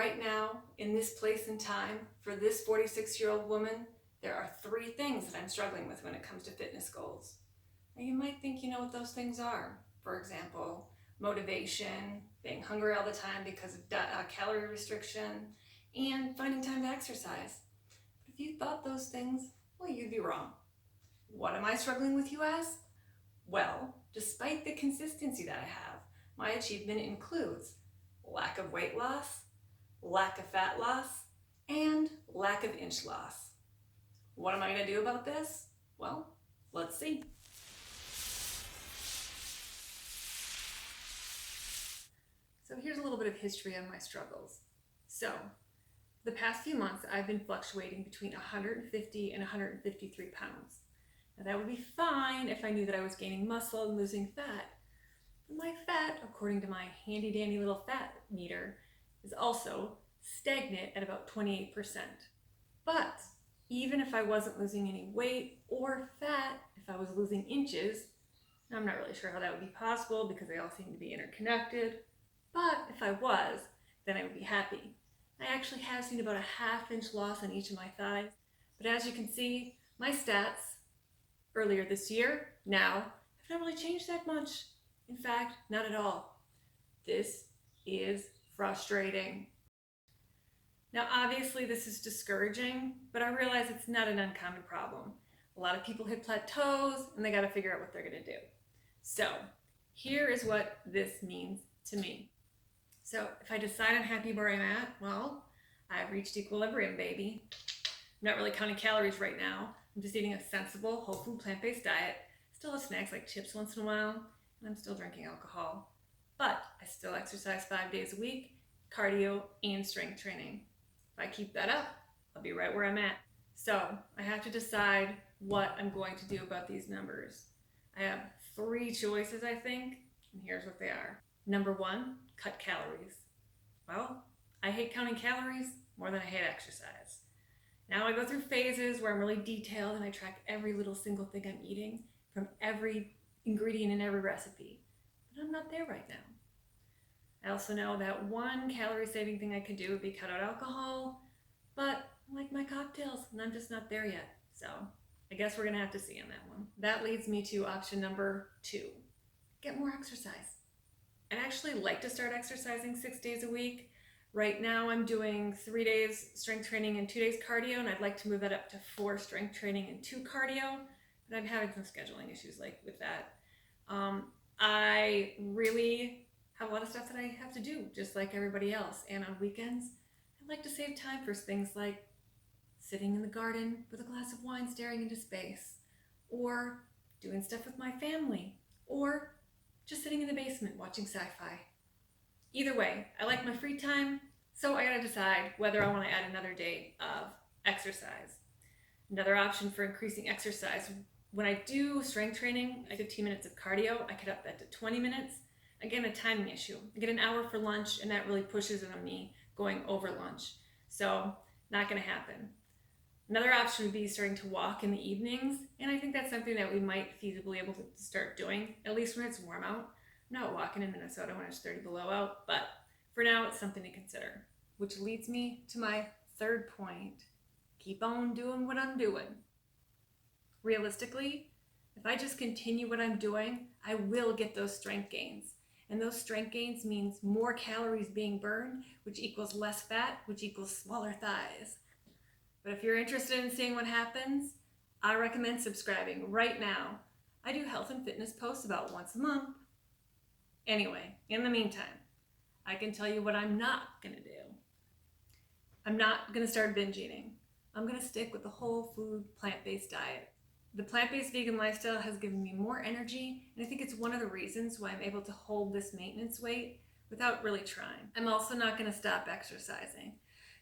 right now, in this place and time, for this 46-year-old woman, there are three things that I'm struggling with when it comes to fitness goals. Now, you might think you know what those things are. For example, motivation, being hungry all the time because of calorie restriction, and finding time to exercise. But if you thought those things, well, you'd be wrong. What am I struggling with, you ask? Well, despite the consistency that I have, my achievement includes lack of weight loss, lack of fat loss, and lack of inch loss. What am I going to do about this? Well, let's see. So here's a little bit of history on my struggles. So, the past few months, I've been fluctuating between 150 and 153 pounds. Now that would be fine if I knew that I was gaining muscle and losing fat. But my fat, according to my handy dandy little fat meter, is also stagnant at about 28%. But even if I wasn't losing any weight or fat, if I was losing inches, I'm not really sure how that would be possible because they all seem to be interconnected. But if I was, then I would be happy. I actually have seen about a half-inch loss on each of my thighs. But as you can see, my stats earlier this year, now, have not really changed that much. In fact, not at all. This is frustrating. Now, obviously, this is discouraging, but I realize it's not an uncommon problem. A lot of people hit plateaus, and they got to figure out what they're going to do. So, here is what this means to me. So, if I decide I'm happy where I'm at, well, I've reached equilibrium, baby. I'm not really counting calories right now. I'm just eating a sensible, whole food, plant-based diet. Still have snacks like chips once in a while, and I'm still drinking alcohol. But I still exercise 5 days a week, cardio, and strength training. If I keep that up, I'll be right where I'm at. So I have to decide what I'm going to do about these numbers. I have three choices, I think, and here's what they are. Number one, cut calories. Well, I hate counting calories more than I hate exercise. Now I go through phases where I'm really detailed and I track every little single thing I'm eating from every ingredient in every recipe. But I'm not there right now. I also know that one calorie saving thing I could do would be cut out alcohol, but I like my cocktails and I'm just not there yet. So I guess we're gonna have to see on that one. That leads me to option number 2, get more exercise. I'd actually like to start exercising 6 days a week. Right now I'm doing 3 days strength training and 2 days cardio, and I'd like to move that up to 4 strength training and 2 cardio, but I'm having some scheduling issues with that. I really have a lot of stuff that I have to do, just like everybody else, and on weekends, I'd like to save time for things like sitting in the garden with a glass of wine staring into space, or doing stuff with my family, or just sitting in the basement watching sci-fi. Either way, I like my free time, so I gotta decide whether I want to add another day of exercise. Another option for increasing exercise, when I do strength training, 15 minutes of cardio, I cut up that to 20 minutes. Again, a timing issue. I get an hour for lunch, and that really pushes it on me going over lunch. So, not gonna happen. Another option would be starting to walk in the evenings, and I think that's something that we might feasibly be able to start doing, at least when it's warm out. I'm not walking in Minnesota when it's 30 below out, but for now it's something to consider. Which leads me to my third point. Keep on doing what I'm doing. Realistically, if I just continue what I'm doing, I will get those strength gains. And those strength gains means more calories being burned, which equals less fat, which equals smaller thighs. But if you're interested in seeing what happens, I recommend subscribing right now. I do health and fitness posts about once a month. Anyway, in the meantime, I can tell you what I'm not gonna do. I'm not gonna start binge eating. I'm gonna stick with the whole food, plant-based diet. The plant-based vegan lifestyle has given me more energy, and I think it's one of the reasons why I'm able to hold this maintenance weight without really trying. I'm also not gonna stop exercising.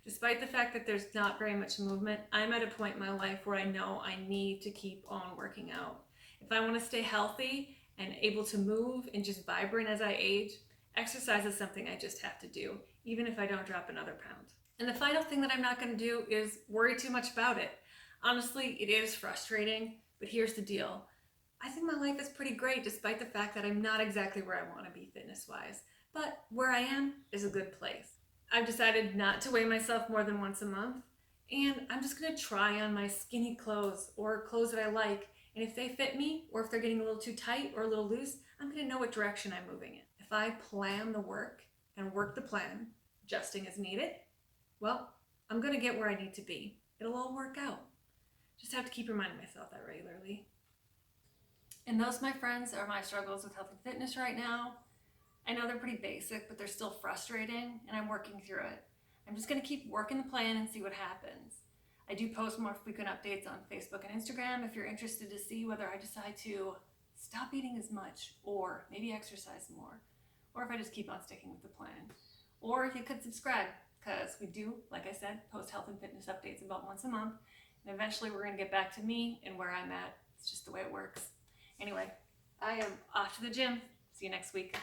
Despite the fact that there's not very much movement, I'm at a point in my life where I know I need to keep on working out. If I want to stay healthy and able to move and just vibrant as I age, exercise is something I just have to do, even if I don't drop another pound. And the final thing that I'm not going to do is worry too much about it. Honestly, it is frustrating, but here's the deal. I think my life is pretty great despite the fact that I'm not exactly where I want to be fitness-wise, but where I am is a good place. I've decided not to weigh myself more than once a month, and I'm just gonna try on my skinny clothes or clothes that I like. And if they fit me, or if they're getting a little too tight or a little loose, I'm gonna know what direction I'm moving in. If I plan the work and work the plan, adjusting as needed, well, I'm gonna get where I need to be. It'll all work out. Just have to keep reminding myself that regularly. And those, my friends, are my struggles with health and fitness right now. I know they're pretty basic, but they're still frustrating, and I'm working through it. I'm just gonna keep working the plan and see what happens. I do post more frequent updates on Facebook and Instagram if you're interested to see whether I decide to stop eating as much or maybe exercise more, or if I just keep on sticking with the plan. Or you could subscribe, because we do, like I said, post health and fitness updates about once a month, and eventually we're gonna get back to me and where I'm at. It's just the way it works. Anyway, I am off to the gym. See you next week.